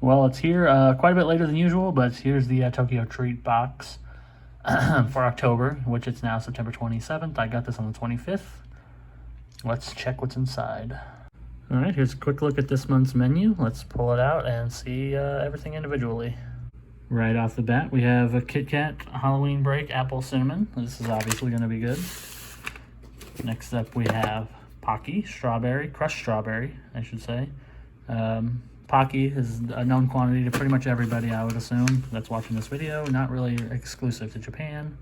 Well, it's here quite a bit later than usual, but here's the TokyoTreat box for October, which it's now September 27th. I got this on the 25th. Let's check what's inside. All right, here's a quick look at this month's menu. Let's pull it out and see everything individually. Right off the bat, we have a KitKat Halloween Break Apple Cinnamon. This is obviously going to be good. Next up, we have Pocky Strawberry, crushed strawberry, I should say. Pocky is a known quantity to pretty much everybody, I would assume, that's watching this video. Not really exclusive to Japan.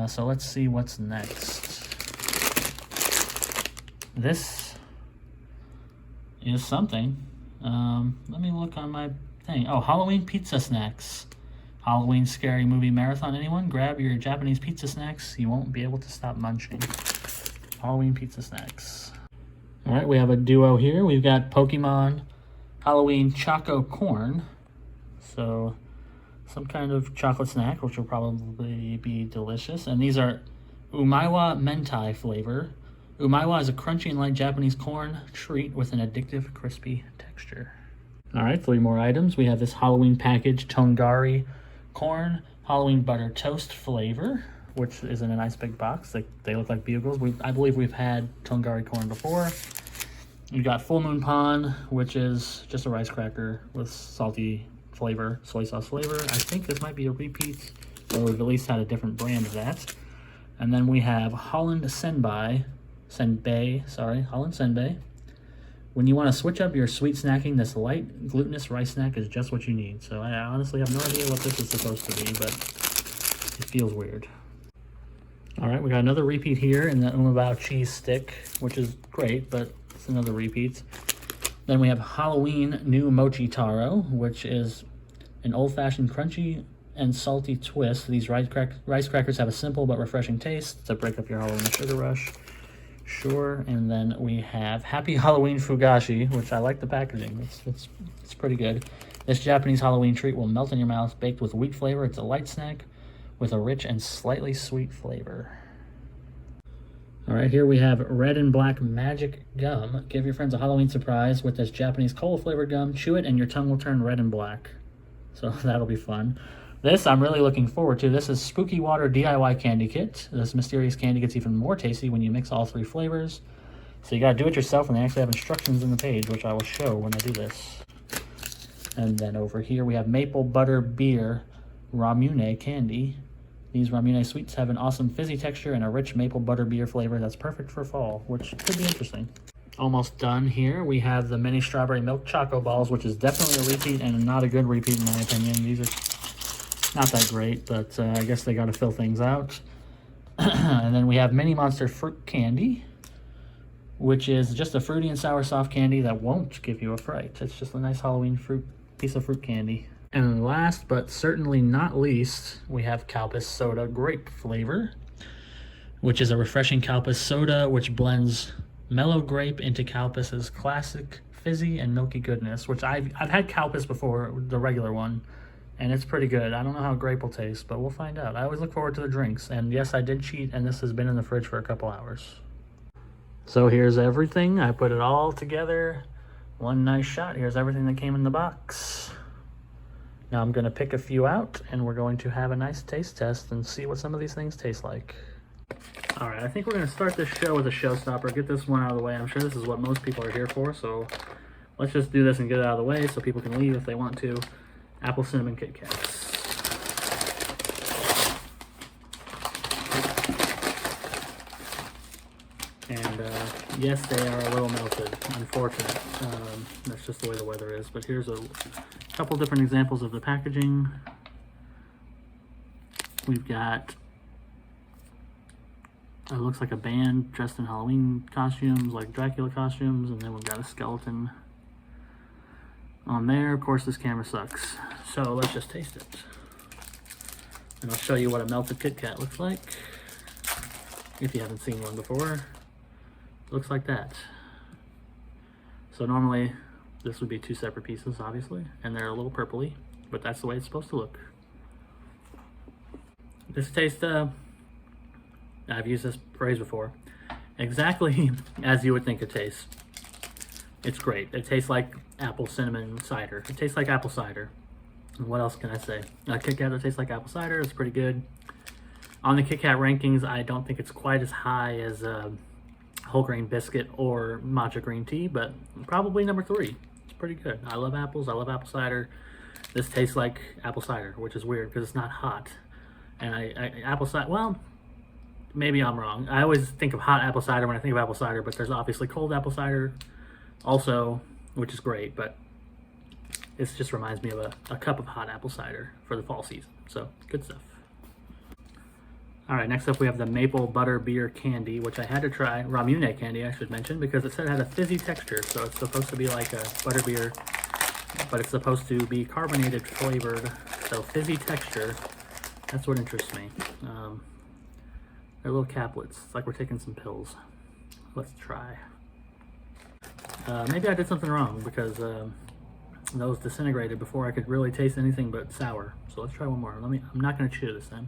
So let's see what's next. This is something. Let me look on my thing. Oh, Halloween pizza snacks. Halloween scary movie marathon. Anyone? Grab your Japanese pizza snacks. You won't be able to stop munching. Halloween pizza snacks. All right, we have a duo here. We've got Pokemon Halloween Choco Corn. So some kind of chocolate snack, which will probably be delicious. And these are Umaiwa Mentai flavor. Umaiwa is a crunchy and light Japanese corn treat with an addictive, crispy texture. All right, 3 more items. We have this Halloween package Tongari corn Halloween butter toast flavor, which is in a nice big box. They look like bugles. I believe we've had Tongari corn before. You've got Full Moon Pan, which is just a rice cracker with salty flavor, soy sauce flavor. I think this might be a repeat, or we've at least had a different brand of that. And then we have Holland Senbei, Holland Senbei. When you want to switch up your sweet snacking, this light glutinous rice snack is just what you need. So I honestly have no idea what this is supposed to be, but it feels weird. All right, we got another repeat here in the Umaibo cheese stick, which is great, but it's another repeat. Then we have Halloween new Mochi Taro, which is an old-fashioned crunchy and salty twist. These rice crackers have a simple but refreshing taste to break up your Halloween sugar rush. Sure. And then we have Happy Halloween Fugashi, which I like the packaging. It's pretty good. This Japanese Halloween treat will melt in your mouth, baked with wheat flavor. It's a light snack with a rich and slightly sweet flavor. All right, here we have Red and Black Magic Gum. Give your friends a Halloween surprise with this Japanese cola flavored gum. Chew it and your tongue will turn red and black. So that'll be fun. This I'm really looking forward to. This is Spooky Water DIY Candy Kit. This mysterious candy gets even more tasty when you mix all 3 flavors. So you gotta do it yourself, and they actually have instructions in the page, which I will show when I do this. And then over here we have Maple Butter Beer Ramune Candy. These Ramune sweets have an awesome fizzy texture and a rich maple butter beer flavor that's perfect for fall, which could be interesting. Almost done here. We have the mini strawberry milk choco balls, which is definitely a repeat and not a good repeat in my opinion. These are not that great, but I guess they got to fill things out. And then we have Mini Monster Fruit Candy, which is just a fruity and sour soft candy that won't give you a fright. It's just a nice Halloween piece of fruit candy. And then last but certainly not least, we have Calpis Soda Grape flavor, which is a refreshing Calpis soda which blends mellow grape into Calpis's classic fizzy and milky goodness, which I've had Calpis before, the regular one, and it's pretty good. I don't know how grape will taste, but we'll find out. I always look forward to the drinks, and yes, I did cheat, and this has been in the fridge for a couple hours. So here's everything. I put it all together. One nice shot. Here's everything that came in the box. Now I'm going to pick a few out, and we're going to have a nice taste test and see what some of these things taste like. All right, I think we're going to start this show with a showstopper. Get this one out of the way. I'm sure this is what most people are here for, so let's just do this and get it out of the way so people can leave if they want to. Apple Cinnamon KitKats. And yes, they are a little melted, unfortunate. That's just the way the weather is. But here's a couple different examples of the packaging. We've got, it looks like a band dressed in Halloween costumes, like Dracula costumes, and then we've got a skeleton on there. Of course, this camera sucks. So let's just taste it. And I'll show you what a melted KitKat looks like. If you haven't seen one before, it looks like that. So normally this would be 2 separate pieces, obviously, and they're a little purpley, but that's the way it's supposed to look. This tastes, I've used this phrase before, exactly as you would think it tastes. It's great. It tastes like apple cinnamon cider. It tastes like apple cider. What else can I say? KitKat that tastes like apple cider. It's pretty good. On the KitKat rankings, I don't think it's quite as high as whole grain biscuit or matcha green tea, but probably number 3. It's pretty good. I love apples. I love apple cider. This tastes like apple cider, which is weird because it's not hot. And apple cider, well, maybe I'm wrong. I always think of hot apple cider when I think of apple cider, but there's obviously cold apple cider also, which is great, but this just reminds me of a cup of hot apple cider for the fall season. So, good stuff. All right, next up we have the maple butter beer candy, which I had to try. Ramune candy, I should mention, because it said it had a fizzy texture, so it's supposed to be like a butter beer, but it's supposed to be carbonated flavored, so fizzy texture. That's what interests me. They're little caplets. It's like we're taking some pills. Let's try. Maybe I did something wrong because those disintegrated before I could really taste anything but sour. So let's try one more. I'm not going to chew this time.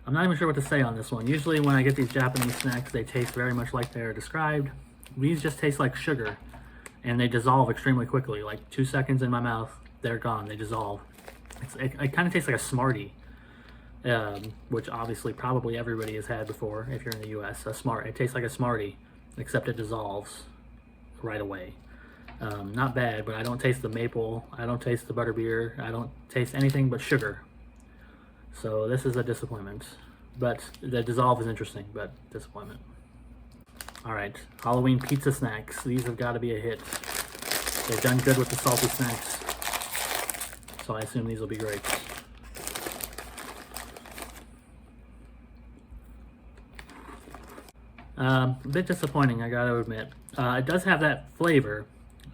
I'm not even sure what to say on this one. Usually when I get these Japanese snacks, they taste very much like they're described. These just taste like sugar, and they dissolve extremely quickly. Like 2 seconds in my mouth, they're gone. They dissolve. It kind of tastes like a Smartie, which obviously probably everybody has had before if you're in the U.S. It tastes like a Smartie, except it dissolves right away. Not bad, but I don't taste the maple. I don't taste the butterbeer. I don't taste anything but sugar. So this is a disappointment. But the dissolve is interesting, but disappointment. All right, Halloween pizza snacks. These have got to be a hit. They've done good with the salty snacks, so I assume these will be great. A bit disappointing, I gotta admit. It does have that flavor.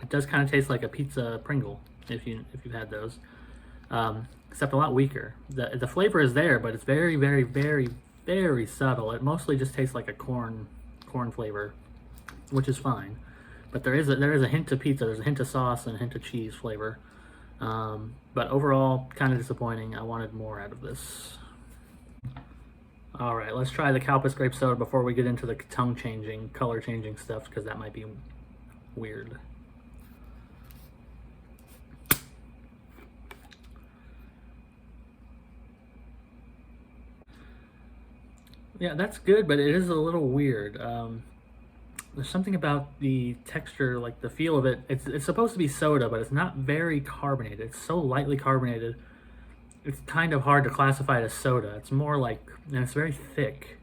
It does kind of taste like a pizza Pringle, if you've had those, except a lot weaker. The flavor is there, but it's very, very, very, very subtle. It mostly just tastes like a corn flavor, which is fine. But there is a hint of pizza. There's a hint of sauce and a hint of cheese flavor. But overall, kind of disappointing. I wanted more out of this. All right, let's try the Calpis Grape soda before we get into the tongue-changing, color-changing stuff, because that might be weird. Yeah, that's good, but it is a little weird. There's something about the texture, like the feel of it. It's supposed to be soda, but it's not very carbonated. It's so lightly carbonated. It's kind of hard to classify it as soda. It's more like, and it's very thick,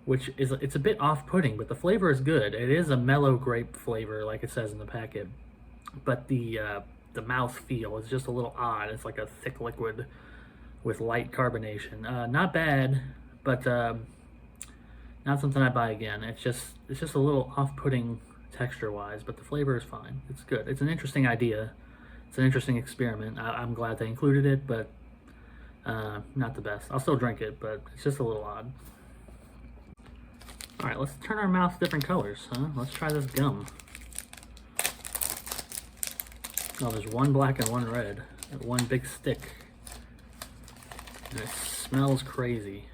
which is, it's a bit off-putting, but the flavor is good. It is a mellow grape flavor, like it says in the packet, but the mouth feel is just a little odd. It's like a thick liquid with light carbonation. Not bad, but not something I buy again. It's just a little off-putting texture-wise, but the flavor is fine. It's good. It's an interesting idea. It's an interesting experiment. I'm glad they included it, but not the best. I'll still drink it, but it's just a little odd. All right, let's turn our mouth different colors, huh? Let's try this gum. Oh, there's one black and one red. One big stick. And it smells crazy.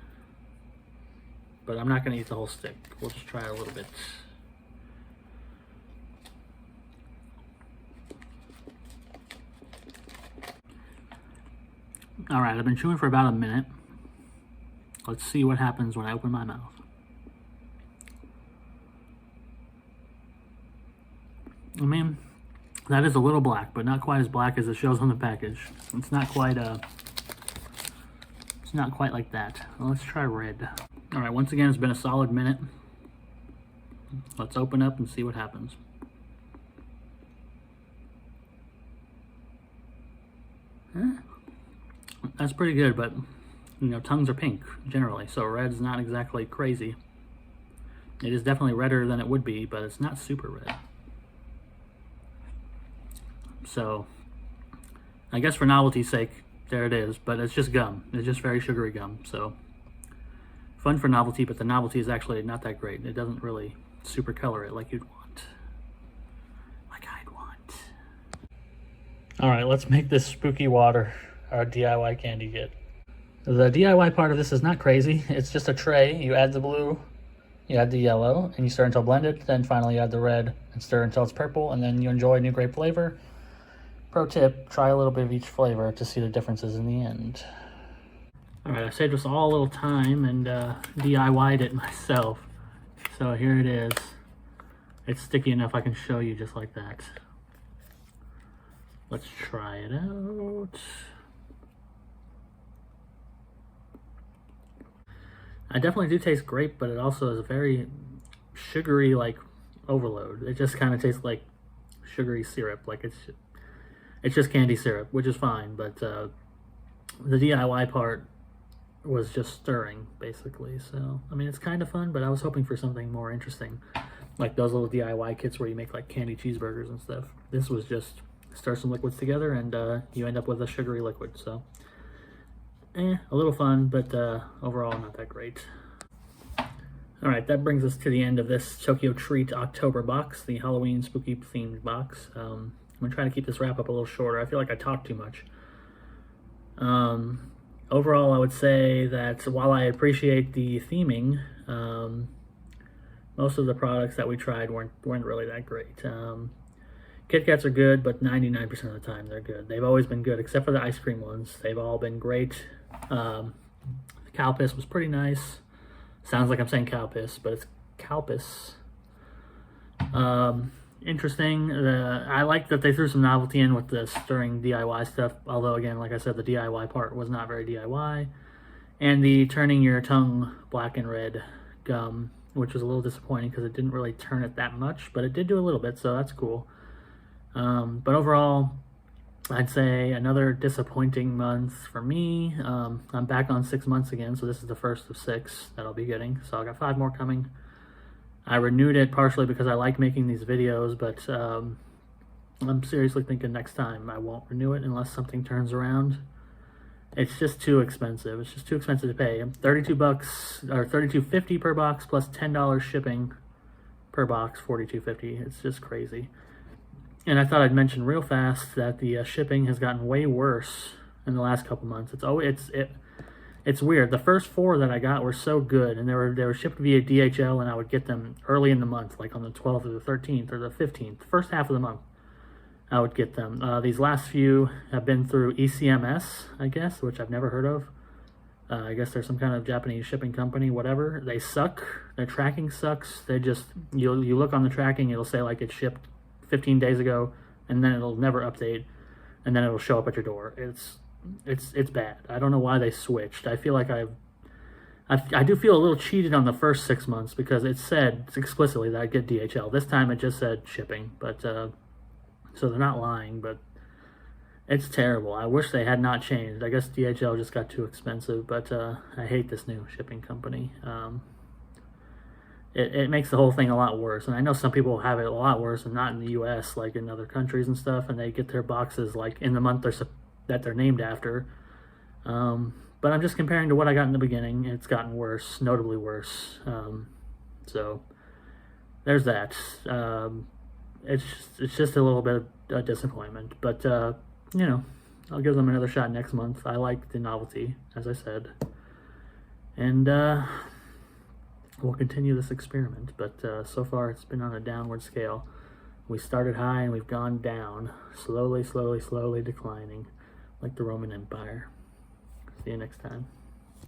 But I'm not going to eat the whole stick. We'll just try a little bit. All right, I've been chewing for about a minute. Let's see what happens when I open my mouth. I mean, that is a little black, but not quite as black as it shows on the package. It's not quite like that. Well, let's try red. All right, once again, it's been a solid minute. Let's open up and see what happens. That's pretty good, but you know, tongues are pink generally, so red's not exactly crazy. It is definitely redder than it would be, but it's not super red. So I guess for novelty's sake, there it is, but it's just gum. It's just very sugary gum, so fun for novelty, but the novelty is actually not that great. It doesn't really super color it like you'd want. All right, let's make this spooky water our DIY candy kit. The DIY part of this is not crazy. It's just a tray. You add the blue, you add the yellow, and you stir until blended. Then finally you add the red and stir until it's purple, and then you enjoy new grape flavor. Pro tip, try a little bit of each flavor to see the differences in the end. All right, I saved us all a little time and DIY'd it myself. So here it is. It's sticky enough I can show you just like that. Let's try it out. I definitely do taste grape, but it also is a very sugary, like, overload. It just kind of tastes like sugary syrup. Like it's just candy syrup, which is fine, but the DIY part was just stirring, basically. So, I mean, it's kind of fun, but I was hoping for something more interesting, like those little DIY kits where you make, like, candy cheeseburgers and stuff. This was just stir some liquids together, and you end up with a sugary liquid, so a little fun, but overall not that great. All right, that brings us to the end of this TokyoTreat October box, the Halloween spooky themed box. I'm gonna try to keep this wrap up a little shorter. I feel like I talked too much. Overall, I would say that while I appreciate the theming, most of the products that we tried weren't really that great. KitKats are good, but 99% of the time they're good. They've always been good, except for the ice cream ones. They've all been great. Calpis was pretty nice. Sounds like I'm saying Calpis, but it's Calpis. Interesting. I like that they threw some novelty in with the stirring DIY stuff, although again, like I said, the DIY part was not very DIY. And the turning your tongue black and red gum, which was a little disappointing because it didn't really turn it that much, but it did do a little bit, so that's cool. But overall, I'd say another disappointing month for me. I'm back on 6 months again, so this is the first of 6 that I'll be getting. So I got 5 more coming. I renewed it partially because I like making these videos, but I'm seriously thinking next time I won't renew it unless something turns around. It's just too expensive. It's just too expensive to pay. $32 or $32.50 per box plus $10 shipping per box, $42.50. It's just crazy. And I thought I'd mention real fast that the shipping has gotten way worse in the last couple months. It's weird. The first 4 that I got were so good, and they were shipped via DHL, and I would get them early in the month, like on the 12th or the 13th or the 15th, the first half of the month. I would get them. These last few have been through ECMS, I guess, which I've never heard of. I guess they're some kind of Japanese shipping company, whatever. They suck. Their tracking sucks. They just, you look on the tracking, it'll say like it shipped 15 days ago, and then it'll never update, and then it'll show up at your door. It's bad. I don't know why they switched. I feel like I do feel a little cheated on the first 6 months because it said explicitly that I'd get DHL. This time it just said shipping, but so they're not lying, but it's terrible. I wish they had not changed. I guess DHL just got too expensive, but I hate this new shipping company. It makes the whole thing a lot worse. And I know some people have it a lot worse, and not in the US, like in other countries and stuff, and they get their boxes like in the month that they're named after. But I'm just comparing to what I got in the beginning. It's gotten worse, notably worse. So there's that. It's just a little bit of a disappointment. But, you know, I'll give them another shot next month. I like the novelty, as I said. And we'll continue this experiment, but so far it's been on a downward scale. We started high and we've gone down, slowly declining, like the Roman Empire. See you next time.